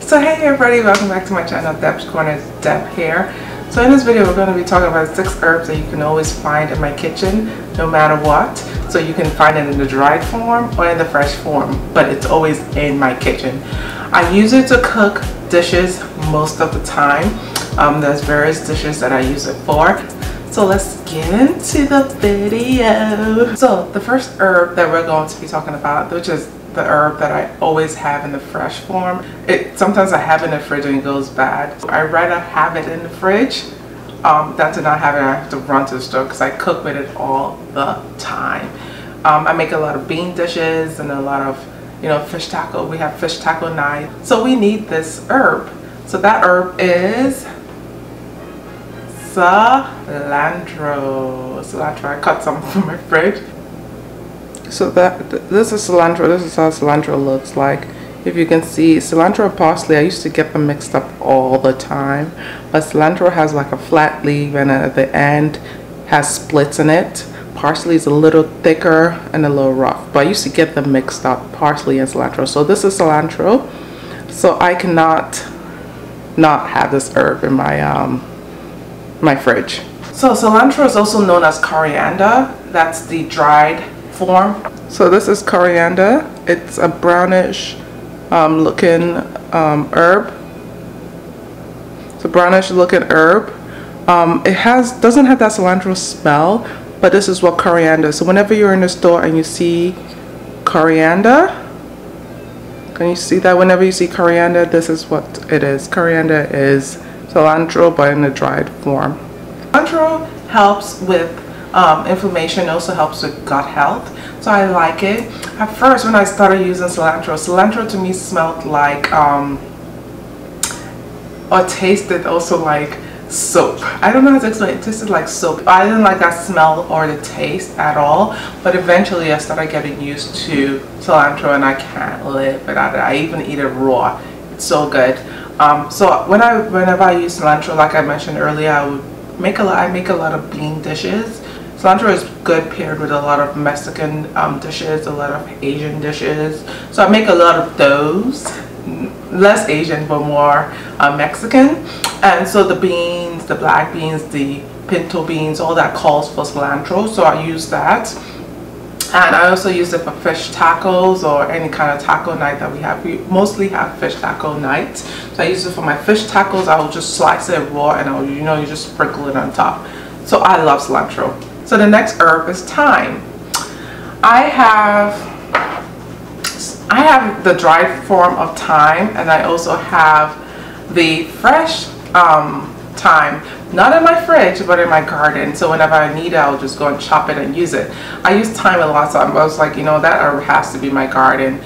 So hey everybody, welcome back to my channel, Deb's Corner. Deb here. So in this video we're going to be talking about 6 herbs that you can always find in my kitchen no matter what. So you can find it in the dried form or in the fresh form, but it's always in my kitchen. I use it to cook dishes most of the time. There's various dishes that I use it for. So let's get into the video. So the first herb that we're going to be talking about, which is the herb that I always have in the fresh form. Sometimes I have it in the fridge and it goes bad. I'd rather have it in the fridge than to not have it. I have to run to the store because I cook with it all the time. I make a lot of bean dishes and a lot of, fish taco. We have fish taco night. So we need this herb. So that herb is cilantro. I cut some from my fridge. So this is cilantro. This is how cilantro looks like. If you can see, cilantro and parsley, I used to get them mixed up all the time. But cilantro has like a flat leaf and at the end has splits in it. Parsley is a little thicker and a little rough. But I used to get them mixed up, parsley and cilantro. So this is cilantro. So I cannot not have this herb in my my fridge. So cilantro is also known as coriander. That's the dried form. So this is coriander. It's a brownish looking herb. It's a brownish looking herb. It doesn't have that cilantro smell, but this is what coriander is. So whenever you're in the store and you see coriander, can you see that? Whenever you see coriander, this is what it is. Coriander is cilantro but in the dried form. Cilantro helps with inflammation, also helps with gut health, so I like it. At first when I started using cilantro to me smelled like or tasted also like soap. I don't know how to explain it. It tasted like soap. I didn't like that smell or the taste at all, but eventually I started getting used to cilantro and I can't live without it. I even eat it raw. It's so good. So whenever I use cilantro, like I mentioned earlier, I make a lot of bean dishes. Cilantro is good paired with a lot of Mexican dishes, a lot of Asian dishes. So I make a lot of those, less Asian but more Mexican. And so the beans, the black beans, the pinto beans, all that calls for cilantro. So I use that. And I also use it for fish tacos or any kind of taco night that we have. We mostly have fish taco nights. So I use it for my fish tacos. I will just slice it raw and I'll, you just sprinkle it on top. So I love cilantro. So the next herb is thyme. I have the dried form of thyme and I also have the fresh thyme, not in my fridge but in my garden. So whenever I need it, I'll just go and chop it and use it. I use thyme a lot, so I was like, that herb has to be my garden.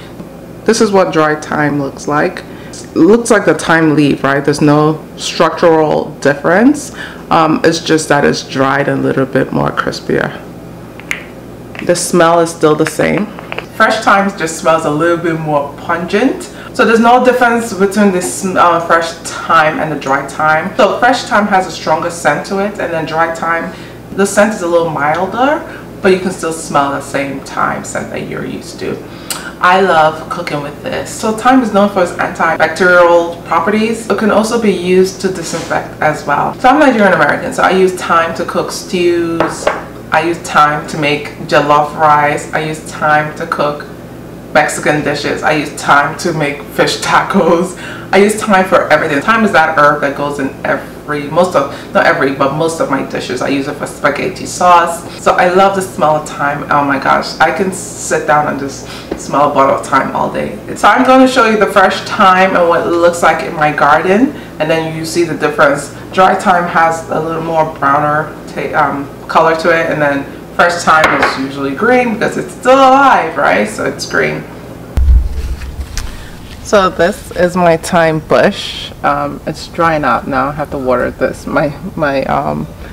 This is what dried thyme looks like. It looks like the thyme leaf, right? There's no structural difference. It's just that it's dried a little bit more crispier. The smell is still the same. Fresh thyme just smells a little bit more pungent. So there's no difference between this fresh thyme and the dried thyme. So fresh thyme has a stronger scent to it, and then dried thyme, the scent is a little milder, but you can still smell the same thyme scent that you're used to. I love cooking with this. So thyme is known for its antibacterial properties. It can also be used to disinfect as well. So I'm Nigerian American, so I use thyme to cook stews. I use thyme to make jollof rice. I use thyme to cook Mexican dishes. I use thyme to make fish tacos. I use thyme for everything. Thyme is that herb that goes in most of my dishes. I use it for spaghetti sauce. So I love the smell of thyme. Oh my gosh, I can sit down and just smell a bottle of thyme all day. So I'm going to show you the fresh thyme and what it looks like in my garden, and then you see the difference. Dry thyme has a little more browner color to it, and then fresh thyme is usually green because it's still alive, right? So it's green. So this is my thyme bush. It's drying out now. I have to water this. I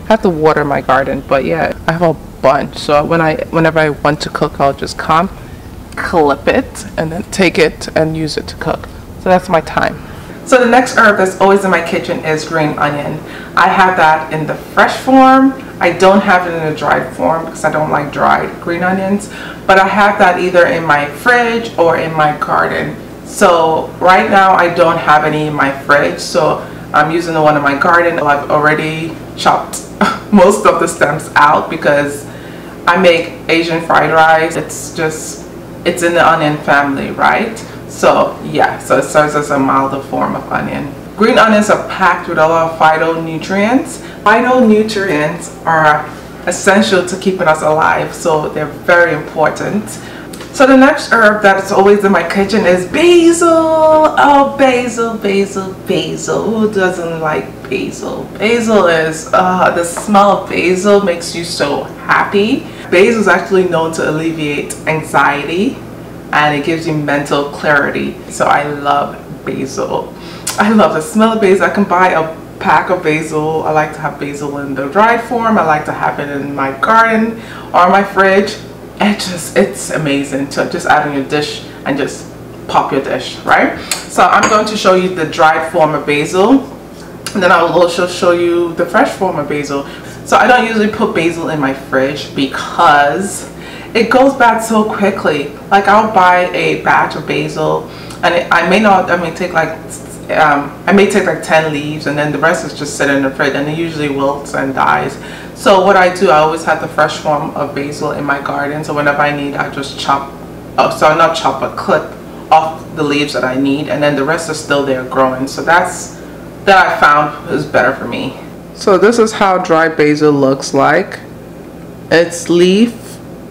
have to water my garden, but yeah, I have a bunch. So whenever I want to cook, I'll just come, clip it, and then take it and use it to cook. So that's my thyme. So the next herb that's always in my kitchen is green onion. I have that in the fresh form. I don't have it in the dried form because I don't like dried green onions, but I have that either in my fridge or in my garden. So right now I don't have any in my fridge, so I'm using the one in my garden. I've already chopped most of the stems out because I make Asian fried rice. It's in the onion family, right? So yeah, so it serves as a milder form of onion. Green onions are packed with a lot of phytonutrients. Phytonutrients are essential to keeping us alive, so they're very important. So the next herb that is always in my kitchen is basil. Oh, basil. Who doesn't like basil? Basil is, the smell of basil makes you so happy. Basil is actually known to alleviate anxiety and it gives you mental clarity. So I love basil. I love the smell of basil. I can buy a pack of basil. I like to have basil in the dried form. I like to have it in my garden or my fridge. It's amazing to just add in your dish and just pop your dish, right? So I'm going to show you the dried form of basil, and then I will also show you the fresh form of basil. So I don't usually put basil in my fridge because it goes bad so quickly. Like I'll buy a batch of basil and I may take like 10 leaves and then the rest is just sitting in the fridge and it usually wilts and dies. So what I do, I always have the fresh form of basil in my garden, so whenever I need, I just clip off the leaves that I need, and then the rest is still there growing. So that I found is better for me. So this is how dried basil looks like. Its leaf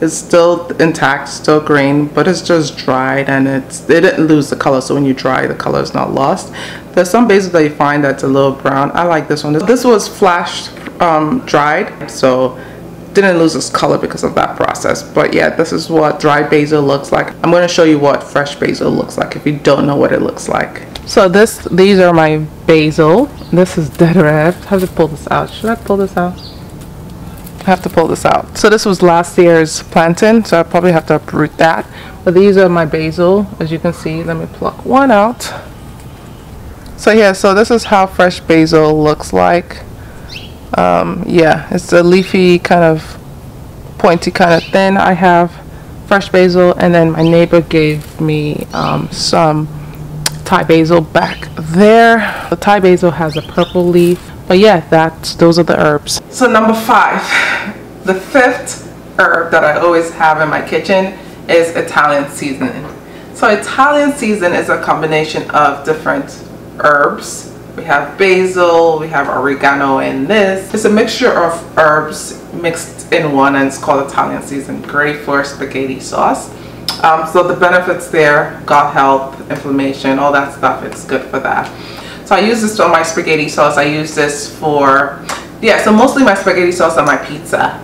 is still intact, still green, but it's just dried and it didn't lose the color. So when you dry, the color is not lost. There's some basil that you find that's a little brown. I like this one. This was flash dried, so didn't lose its color because of that process. But yeah, this is what dried basil looks like. I'm going to show you what fresh basil looks like if you don't know what it looks like. So these are my basil. This is dead red. I have to pull this out. Should I pull this out? I have to pull this out. So this was last year's planting, so I probably have to uproot that. But these are my basil, as you can see. Let me pluck one out. So yeah, so this is how fresh basil looks like. Yeah, it's a leafy kind of pointy kind of thin. I have fresh basil, and then my neighbor gave me some Thai basil back there. The Thai basil has a purple leaf, but yeah, those are the herbs. So number 5, the 5th herb that I always have in my kitchen is Italian seasoning. So Italian seasoning is a combination of different herbs. We have basil, we have oregano in this. It's a mixture of herbs mixed in one, and it's called Italian seasoning. Great for spaghetti sauce. So the benefits there, gut health, inflammation, all that stuff, it's good for that. So I use this on my spaghetti sauce. I use this for, yeah, so mostly my spaghetti sauce on my pizza.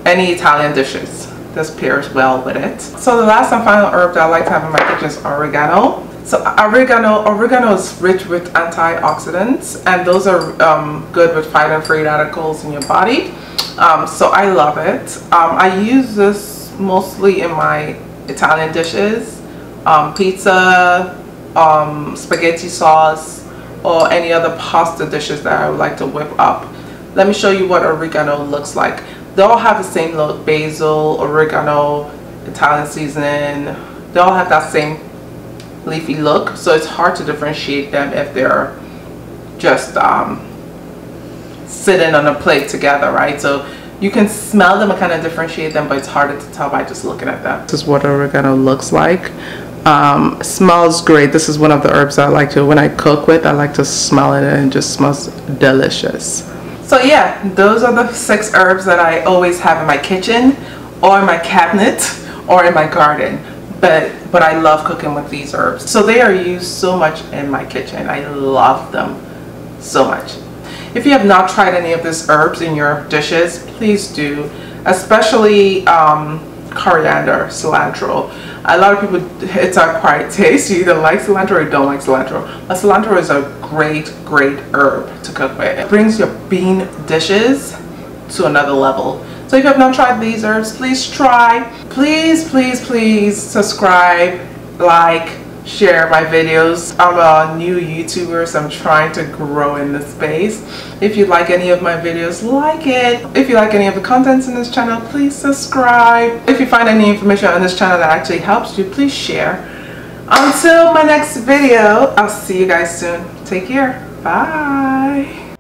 Any Italian dishes, this pairs well with it. So the last and final herb that I like to have in my kitchen is oregano. So oregano is rich with antioxidants, and those are good with fighting free radicals in your body. So I love it. I use this mostly in my Italian dishes, pizza, spaghetti sauce, or any other pasta dishes that I would like to whip up. Let me show you what oregano looks like. They all have the same look: basil, oregano, Italian seasoning. They all have that same leafy look, so it's hard to differentiate them if they're just sitting on a plate together, right? So you can smell them and kind of differentiate them, but it's harder to tell by just looking at them. This is what oregano looks like. Smells great. This is one of the herbs I like to, when I cook with, I like to smell it, and it just smells delicious. So yeah, those are the 6 herbs that I always have in my kitchen or in my cabinet or in my garden. But I love cooking with these herbs. So they are used so much in my kitchen. I love them so much. If you have not tried any of these herbs in your dishes, please do. Especially coriander, cilantro. A lot of people, it's quite tasty. You either like cilantro or you don't like cilantro. But cilantro is a great herb to cook with. It brings your bean dishes to another level. So if you have not tried these herbs, please try. Please subscribe, like, share my videos. I'm a new YouTuber, so I'm trying to grow in this space. If you like any of my videos, like it. If you like any of the contents in this channel, please subscribe. If you find any information on this channel that actually helps you, please share. Until my next video, I'll see you guys soon. Take care. Bye.